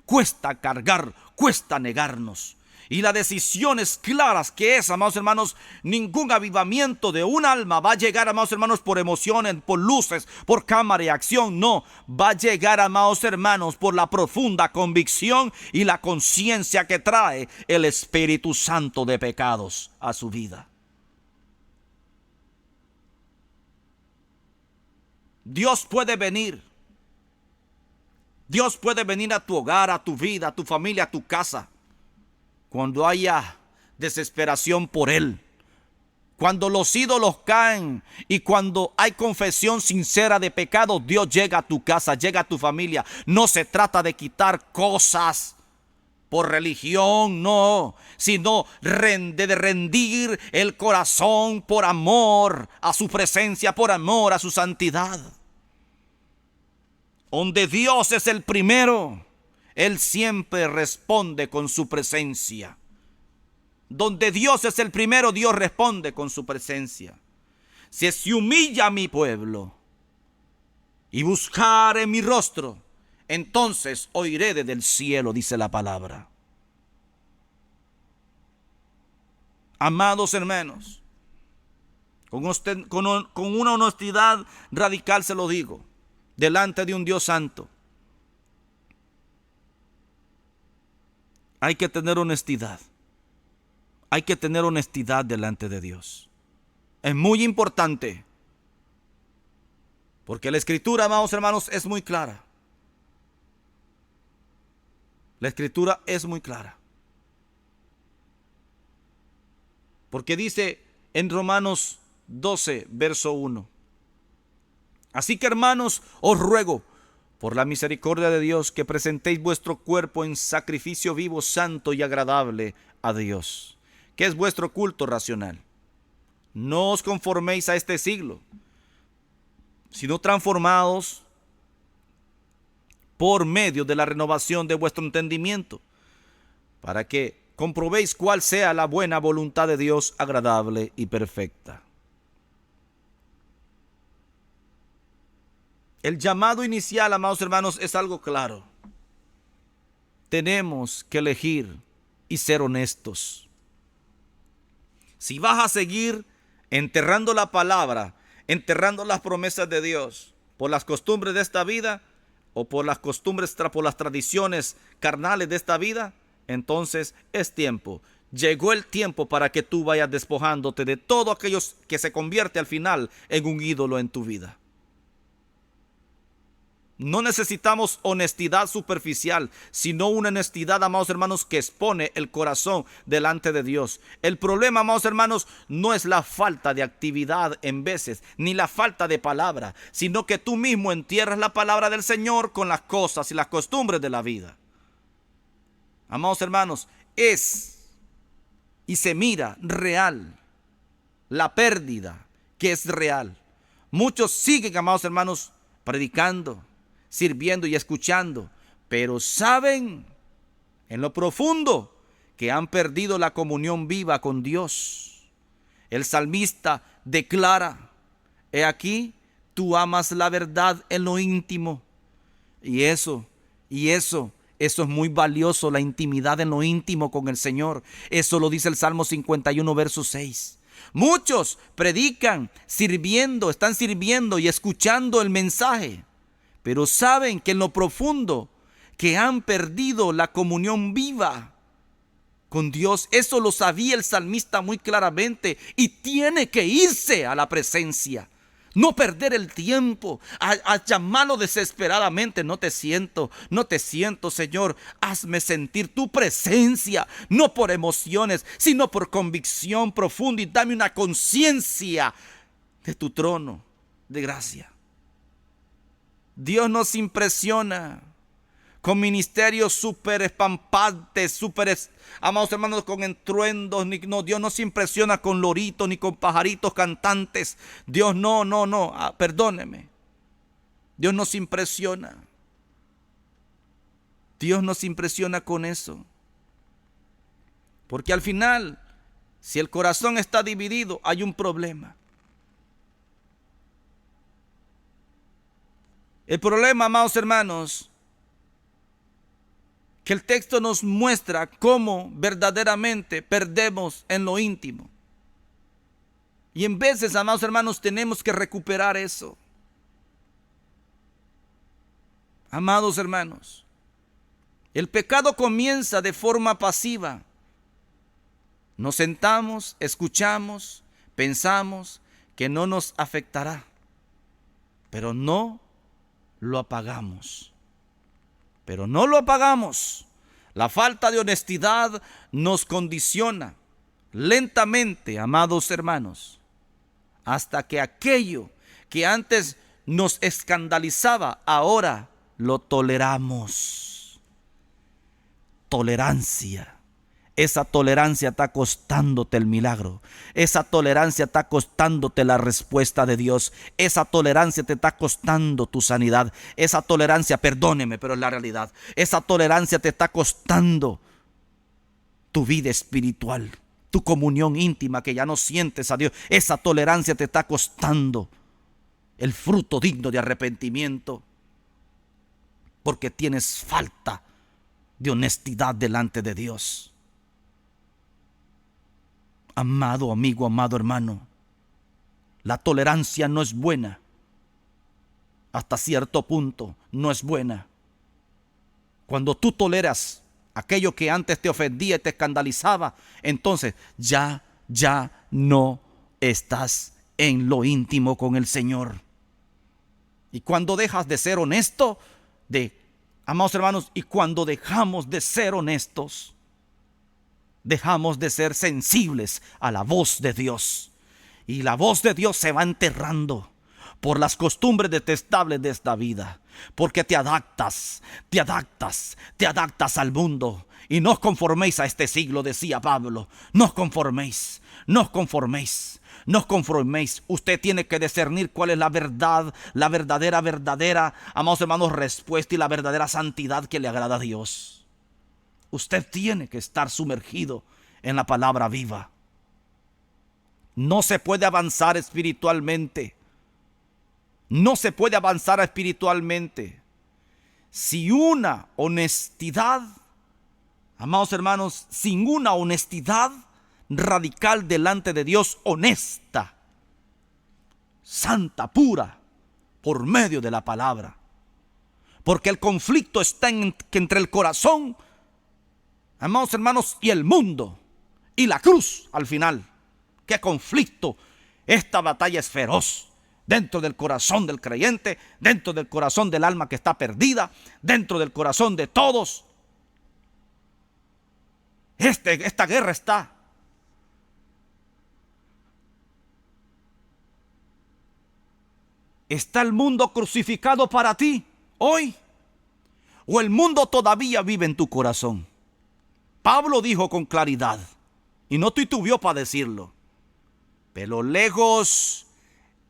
Cuesta cargar, cuesta negarnos. Y las decisiones claras que es, amados hermanos, ningún avivamiento de un alma va a llegar, amados hermanos, por emociones, por luces, por cámara y acción. No, va a llegar, amados hermanos, por la profunda convicción y la conciencia que trae el Espíritu Santo de pecados a su vida. Dios puede venir. Dios puede venir a tu hogar, a tu vida, a tu familia, a tu casa, cuando haya desesperación por Él, cuando los ídolos caen y cuando hay confesión sincera de pecado. Dios llega a tu casa, llega a tu familia. No se trata de quitar cosas por religión, no, sino de rendir el corazón por amor a su presencia, por amor a su santidad. Donde Dios es el primero, Él siempre responde con su presencia. Donde Dios es el primero, Dios responde con su presencia. Si se humilla mi pueblo y buscare mi rostro, entonces oiré desde el cielo, dice la palabra. Amados hermanos, con una honestidad radical se lo digo, delante de un Dios santo, hay que tener honestidad. Hay que tener honestidad delante de Dios. Es muy importante, porque la Escritura, amados hermanos, es muy clara. La Escritura es muy clara. Porque dice en Romanos 12, verso 1. Así que, hermanos, os ruego, por la misericordia de Dios, que presentéis vuestro cuerpo en sacrificio vivo, santo y agradable a Dios, que es vuestro culto racional. No os conforméis a este siglo, sino transformados por medio de la renovación de vuestro entendimiento, para que comprobéis cuál sea la buena voluntad de Dios, agradable y perfecta. El llamado inicial, amados hermanos, es algo claro. Tenemos que elegir y ser honestos. Si vas a seguir enterrando la palabra, enterrando las promesas de Dios por las costumbres de esta vida o por las costumbres, por las tradiciones carnales de esta vida, entonces es tiempo. Llegó el tiempo para que tú vayas despojándote de todo aquello que se convierte al final en un ídolo en tu vida. No necesitamos honestidad superficial, sino una honestidad, amados hermanos, que expone el corazón delante de Dios. El problema, amados hermanos, no es la falta de actividad en veces, ni la falta de palabra, sino que tú mismo entierras la palabra del Señor con las cosas y las costumbres de la vida. Amados hermanos, es y se mira real la pérdida que es real. Muchos siguen, amados hermanos, predicando, sirviendo y escuchando, pero saben en lo profundo que han perdido la comunión viva con Dios. El salmista declara: he aquí, tú amas la verdad en lo íntimo. Y eso es muy valioso, la intimidad en lo íntimo con el Señor. Eso lo dice el Salmo 51, verso 6. Muchos predican, están sirviendo y escuchando el mensaje, pero saben que en lo profundo que han perdido la comunión viva con Dios. Eso lo sabía el salmista muy claramente, y tiene que irse a la presencia. No perder el tiempo, a llamarlo desesperadamente: no te siento, Señor, hazme sentir tu presencia, no por emociones, sino por convicción profunda, y dame una conciencia de tu trono de gracia. Dios nos impresiona con ministerios súper espampantes, amados hermanos, con estruendos. Dios no se impresiona con loritos ni con pajaritos cantantes. Dios no, perdóneme. Dios nos impresiona. Dios nos impresiona con eso. Porque al final, si el corazón está dividido, hay un problema. El problema, amados hermanos, que el texto nos muestra cómo verdaderamente perdemos en lo íntimo. Y en veces, amados hermanos, tenemos que recuperar eso. Amados hermanos, el pecado comienza de forma pasiva. Nos sentamos, escuchamos, pensamos que no nos afectará, pero no lo apagamos. La falta de honestidad nos condiciona lentamente, amados hermanos, hasta que aquello que antes nos escandalizaba, ahora lo toleramos. Tolerancia. Esa tolerancia está costándote el milagro. Esa tolerancia está costándote la respuesta de Dios. Esa tolerancia te está costando tu sanidad. Esa tolerancia, perdóneme, pero es la realidad. Esa tolerancia te está costando tu vida espiritual, tu comunión íntima, que ya no sientes a Dios. Esa tolerancia te está costando el fruto digno de arrepentimiento, porque tienes falta de honestidad delante de Dios. Amado amigo, amado hermano, la tolerancia no es buena. Hasta cierto punto no es buena. Cuando tú toleras aquello que antes te ofendía y te escandalizaba, entonces ya no estás en lo íntimo con el Señor. Y cuando dejas de ser honesto, amados hermanos, y cuando dejamos de ser honestos, dejamos de ser sensibles a la voz de Dios. Y la voz de Dios se va enterrando por las costumbres detestables de esta vida. Porque te adaptas al mundo. Y no os conforméis a este siglo, decía Pablo. No os conforméis. Usted tiene que discernir cuál es la verdad, la verdadera, amados hermanos, respuesta y la verdadera santidad que le agrada a Dios. Usted tiene que estar sumergido en la palabra viva. No se puede avanzar espiritualmente. Si una honestidad, amados hermanos, sin una honestidad radical delante de Dios, honesta, santa, pura, por medio de la palabra. Porque el conflicto está entre el corazón Amados hermanos, y el mundo y la cruz al final. ¡Qué conflicto! Esta batalla es feroz dentro del corazón del creyente, dentro del corazón del alma que está perdida, dentro del corazón de todos. Esta guerra está. ¿Está el mundo crucificado para ti hoy? ¿O el mundo todavía vive en tu corazón? Pablo dijo con claridad, y no titubeó para decirlo: pero lejos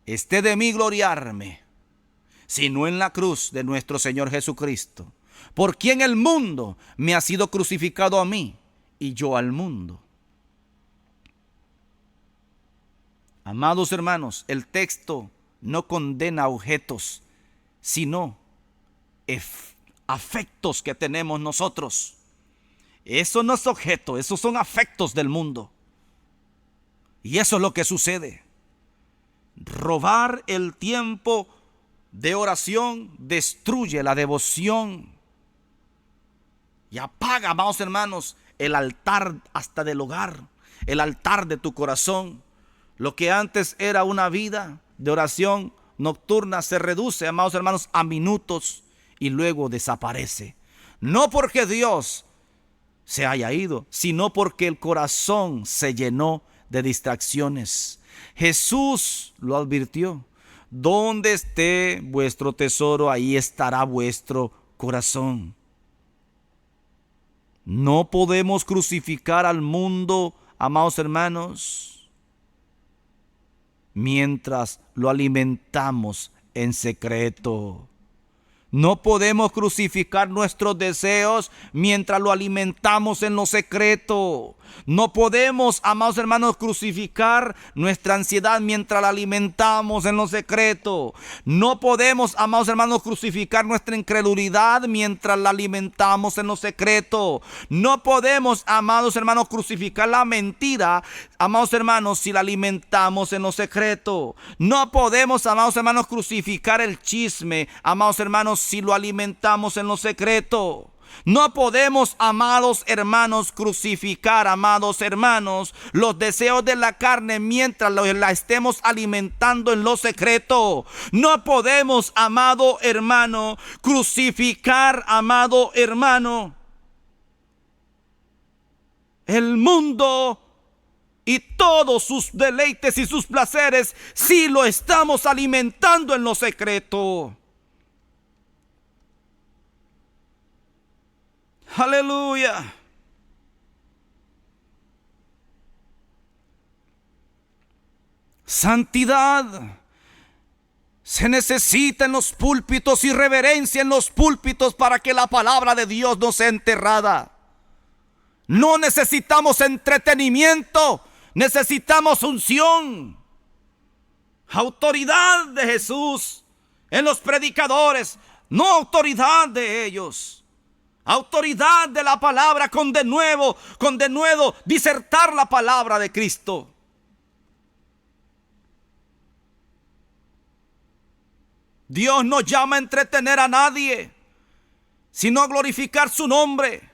esté de mí gloriarme, sino en la cruz de nuestro Señor Jesucristo, por quien el mundo me ha sido crucificado a mí y yo al mundo. Amados hermanos, el texto no condena objetos, sino afectos que tenemos nosotros. Eso no es objeto, esos son afectos del mundo. Y eso es lo que sucede. Robar el tiempo de oración destruye la devoción y apaga, amados hermanos, el altar hasta del hogar, el altar de tu corazón. Lo que antes era una vida de oración nocturna se reduce, amados hermanos, a minutos y luego desaparece. No porque Dios se haya ido, sino porque el corazón se llenó de distracciones. Jesús lo advirtió: donde esté vuestro tesoro, ahí estará vuestro corazón. No podemos crucificar al mundo, amados hermanos, mientras lo alimentamos en secreto. No podemos crucificar nuestros deseos mientras lo alimentamos en lo secreto. No podemos, amados hermanos, crucificar nuestra ansiedad mientras la alimentamos en lo secreto. No podemos, amados hermanos, crucificar nuestra incredulidad mientras la alimentamos en lo secreto. No podemos, amados hermanos, crucificar la mentira, amados hermanos, si la alimentamos en lo secreto. No podemos, amados hermanos, crucificar el chisme, amados hermanos, si lo alimentamos en lo secreto. No podemos, amados hermanos, crucificar, amados hermanos, los deseos de la carne mientras la estemos alimentando en lo secreto. No podemos, amado hermano, crucificar, amado hermano, el mundo y todos sus deleites y sus placeres si lo estamos alimentando en lo secreto. Aleluya. Santidad se necesita en los púlpitos y reverencia en los púlpitos para que la palabra de Dios no sea enterrada. No necesitamos entretenimiento, necesitamos unción, autoridad de Jesús en los predicadores, no autoridad de ellos. Autoridad de la palabra con de nuevo disertar la palabra de Cristo. Dios no llama a entretener a nadie, sino a glorificar su nombre.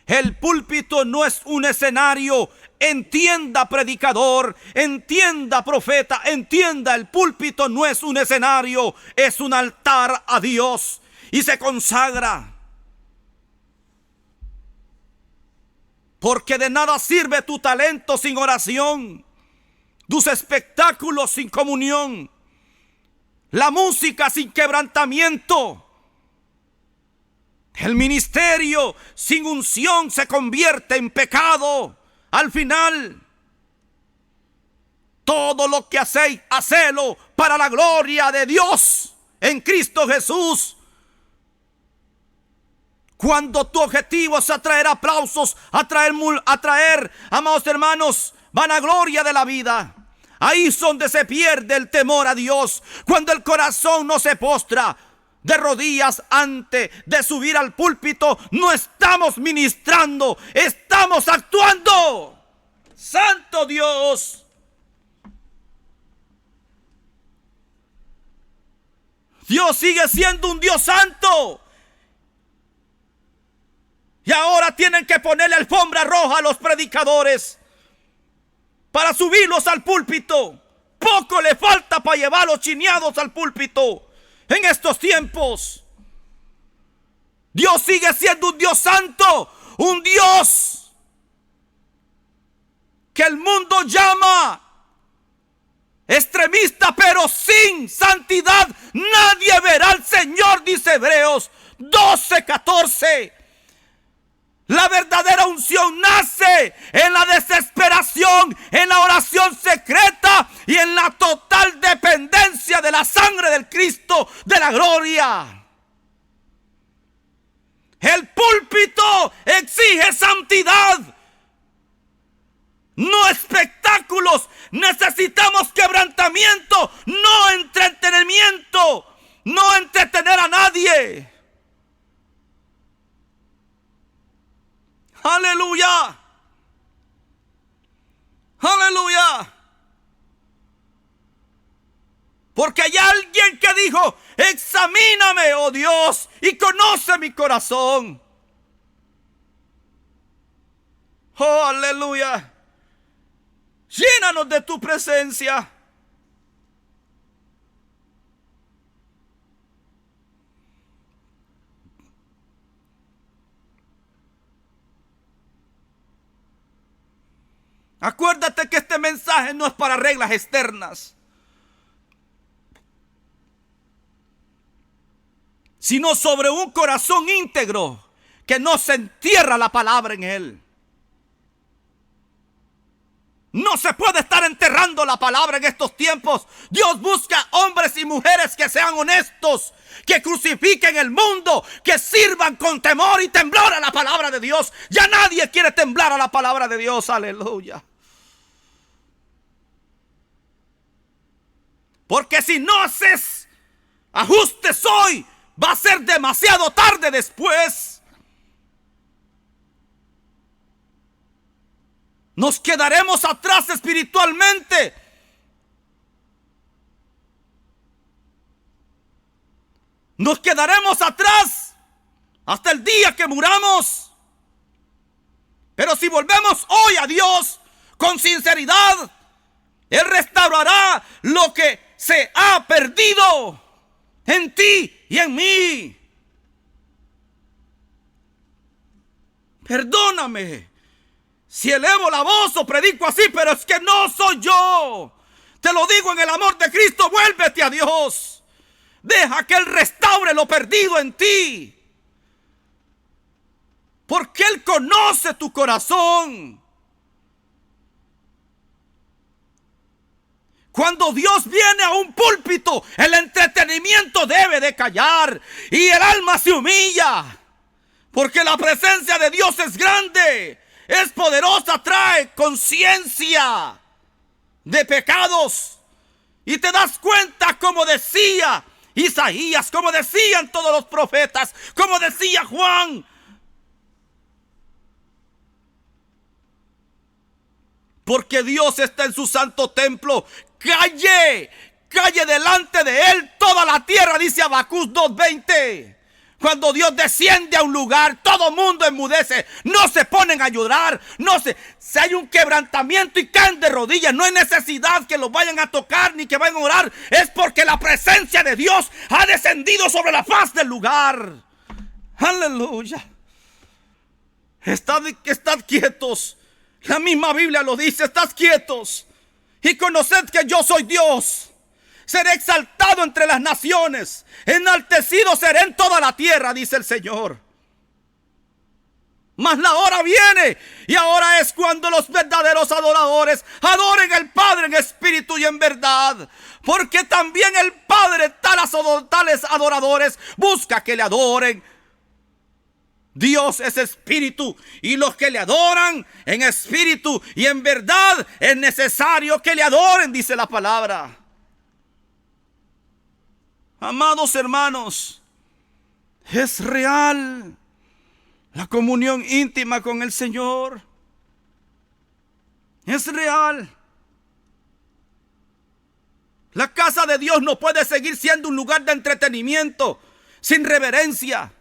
El púlpito no es un escenario. Entienda, predicador, entienda, profeta, entienda, el púlpito no es un escenario, es un altar a Dios y se consagra. Porque de nada sirve tu talento sin oración, tus espectáculos sin comunión, la música sin quebrantamiento. El ministerio sin unción se convierte en pecado. Al final, todo lo que hacéis, hacelo para la gloria de Dios en Cristo Jesús. Cuando tu objetivo es atraer aplausos, atraer, amados hermanos, vanagloria de la vida, ahí es donde se pierde el temor a Dios. Cuando el corazón no se postra de rodillas antes de subir al púlpito, no estamos ministrando, estamos actuando. ¡Santo Dios! Dios sigue siendo un Dios santo. Y ahora tienen que ponerle alfombra roja a los predicadores para subirlos al púlpito. Poco le falta para llevarlos chineados al púlpito en estos tiempos. Dios sigue siendo un Dios santo, un Dios que el mundo llama extremista, pero sin santidad nadie verá al Señor, dice Hebreos 12:14. La verdadera unción nace en la desesperación, en la oración secreta y en la total dependencia de la sangre del Cristo de la gloria. El púlpito exige santidad, no espectáculos. Necesitamos quebrantamiento, no entretenimiento, no entretener a nadie. Aleluya, aleluya. Porque hay alguien que dijo: examíname, oh Dios, y conoce mi corazón. Oh, aleluya. Llénanos de tu presencia. Acuérdate que este mensaje no es para reglas externas, sino sobre un corazón íntegro que no se entierra la palabra en él. No se puede estar enterrando la palabra en estos tiempos. Dios busca hombres y mujeres que sean honestos, que crucifiquen el mundo, que sirvan con temor y temblor a la palabra de Dios. Ya nadie quiere temblar a la palabra de Dios. Aleluya. Porque si no haces ajustes hoy, va a ser demasiado tarde después. Nos quedaremos atrás espiritualmente. Nos quedaremos atrás hasta el día que muramos. Pero si volvemos hoy a Dios con sinceridad, Él restaurará lo que se ha perdido en ti y en mí. Perdóname si elevo la voz o predico así, pero es que no soy yo. Te lo digo en el amor de Cristo, vuélvete a Dios. Deja que Él restaure lo perdido en ti. Porque Él conoce tu corazón. Cuando Dios viene a un púlpito, el entretenimiento debe de callar y el alma se humilla. Porque la presencia de Dios es grande. Es poderosa, trae conciencia de pecados. Y te das cuenta, como decía Isaías, como decían todos los profetas, como decía Juan. Porque Dios está en su santo templo. Calle delante de Él toda la tierra, dice Habacuc 2:20. Cuando Dios desciende a un lugar, todo mundo enmudece. No se ponen a llorar. Si hay un quebrantamiento y caen de rodillas, no hay necesidad que los vayan a tocar ni que vayan a orar. Es porque la presencia de Dios ha descendido sobre la faz del lugar. Aleluya. Estad quietos. La misma Biblia lo dice. Estad quietos y conoced que yo soy Dios. Seré exaltado entre las naciones, enaltecido seré en toda la tierra, dice el Señor. Mas la hora viene, y ahora es cuando los verdaderos adoradores adoren al Padre en espíritu y en verdad. Porque también el Padre, tales adoradores, busca que le adoren. Dios es espíritu, y los que le adoran en espíritu y en verdad es necesario que le adoren, dice la palabra. Amados hermanos, es real la comunión íntima con el Señor. Es real. La casa de Dios no puede seguir siendo un lugar de entretenimiento sin reverencia.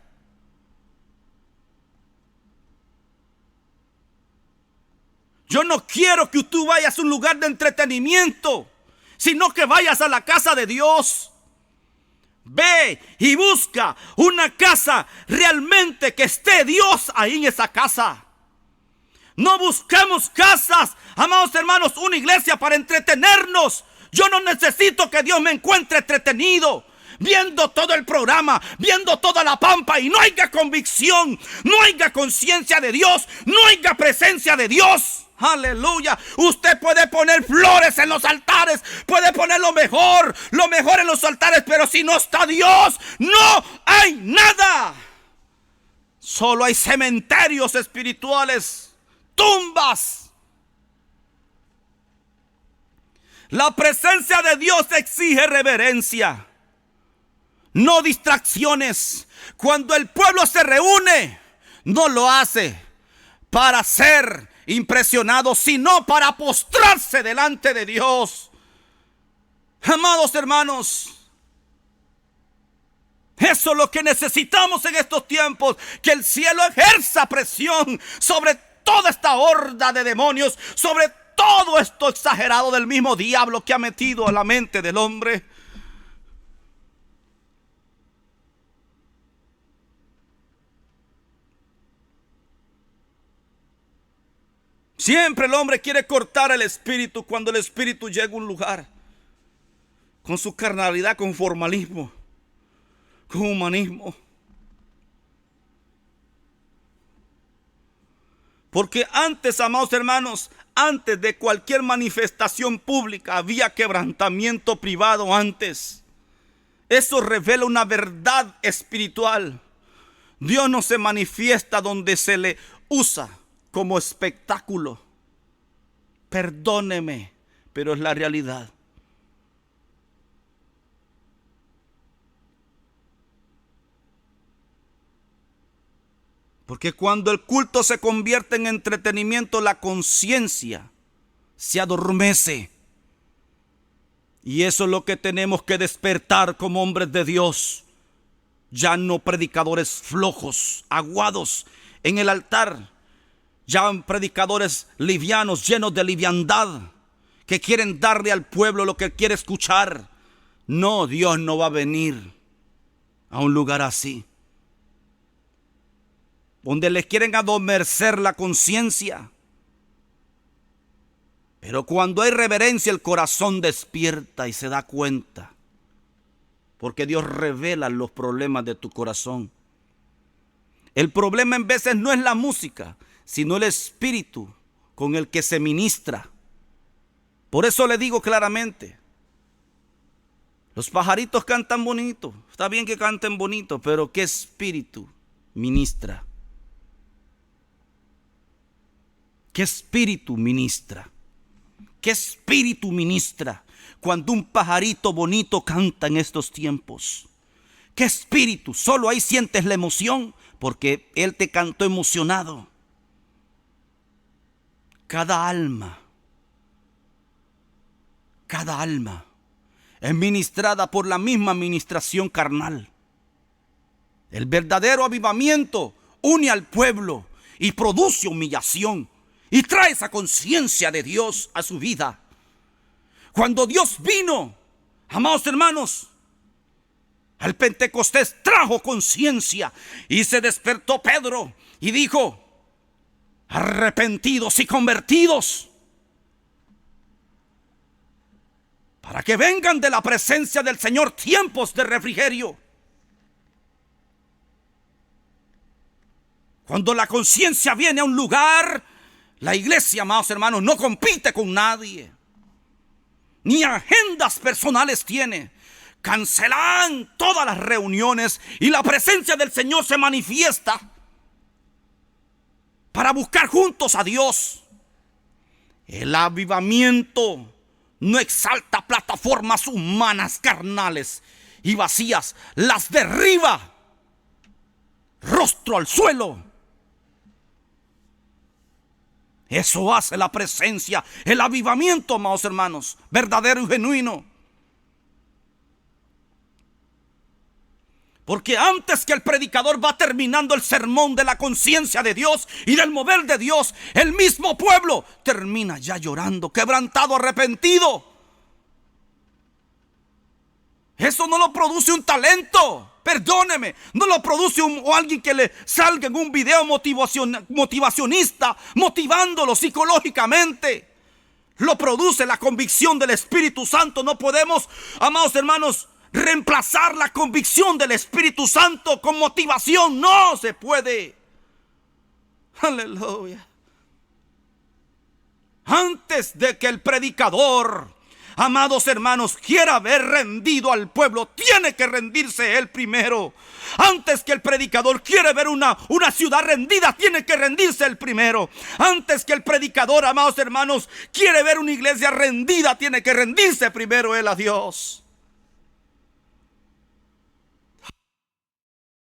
Yo no quiero que tú vayas a un lugar de entretenimiento, sino que vayas a la casa de Dios. Ve y busca una casa realmente que esté Dios ahí en esa casa. No busquemos casas, amados hermanos, una iglesia para entretenernos. Yo no necesito que Dios me encuentre entretenido, viendo todo el programa, viendo toda la pampa y no haya convicción, no haya conciencia de Dios, no haya presencia de Dios. Aleluya. Usted puede poner flores en los altares, puede poner lo mejor en los altares, pero si no está Dios, no hay nada. Solo hay cementerios espirituales, tumbas. La presencia de Dios exige reverencia, no distracciones. Cuando el pueblo se reúne, no lo hace para ser impresionado, sino para postrarse delante de Dios. Amados hermanos, eso es lo que necesitamos en estos tiempos, que el cielo ejerza presión sobre toda esta horda de demonios, sobre todo esto exagerado del mismo diablo que ha metido a la mente del hombre. Siempre el hombre quiere cortar el espíritu cuando el espíritu llega a un lugar, con su carnalidad, con formalismo, con humanismo. Porque antes, amados hermanos, antes de cualquier manifestación pública había quebrantamiento privado antes. Eso revela una verdad espiritual. Dios no se manifiesta donde se le usa como espectáculo. Perdóneme, pero es la realidad. Porque cuando el culto se convierte en entretenimiento, la conciencia se adormece. Y eso es lo que tenemos que despertar como hombres de Dios. Ya no predicadores flojos, aguados en el altar. Ya predicadores livianos, llenos de liviandad, que quieren darle al pueblo lo que quiere escuchar. No, Dios no va a venir a un lugar así, donde les quieren adormecer la conciencia. Pero cuando hay reverencia, el corazón despierta y se da cuenta, porque Dios revela los problemas de tu corazón. El problema en veces no es la música, sino el espíritu con el que se ministra. Por eso le digo claramente, los pajaritos cantan bonito, está bien que canten bonito, pero ¿qué espíritu ministra? ¿Qué espíritu ministra? ¿Qué espíritu ministra cuando un pajarito bonito canta en estos tiempos? ¿Qué espíritu? Solo ahí sientes la emoción porque él te cantó emocionado. Cada alma es ministrada por la misma ministración carnal. El verdadero avivamiento une al pueblo y produce humillación y trae esa conciencia de Dios a su vida. Cuando Dios vino, amados hermanos, al Pentecostés trajo conciencia y se despertó Pedro y dijo: arrepentidos y convertidos, para que vengan de la presencia del Señor tiempos de refrigerio. Cuando la conciencia viene a un lugar, la iglesia, amados hermanos, no compite con nadie, ni agendas personales tiene. Cancelan todas las reuniones y la presencia del Señor se manifiesta para buscar juntos a Dios. El avivamiento no exalta plataformas humanas, carnales y vacías, las derriba rostro al suelo. Eso hace la presencia, el avivamiento, amados hermanos, verdadero y genuino. Porque antes que el predicador va terminando el sermón de la conciencia de Dios y del mover de Dios, el mismo pueblo termina ya llorando, quebrantado, arrepentido. Eso no lo produce un talento, perdóneme, no lo produce o alguien que le salga en un video motivacionista, motivándolo psicológicamente. Lo produce la convicción del Espíritu Santo. No podemos, amados hermanos, reemplazar la convicción del Espíritu Santo con motivación. No se puede. Aleluya. Antes de que el predicador, amados hermanos, quiera ver rendido al pueblo, tiene que rendirse él primero. Antes que el predicador quiere ver una ciudad rendida, tiene que rendirse el primero. Antes que el predicador, amados hermanos, quiere ver una iglesia rendida, tiene que rendirse primero él a Dios.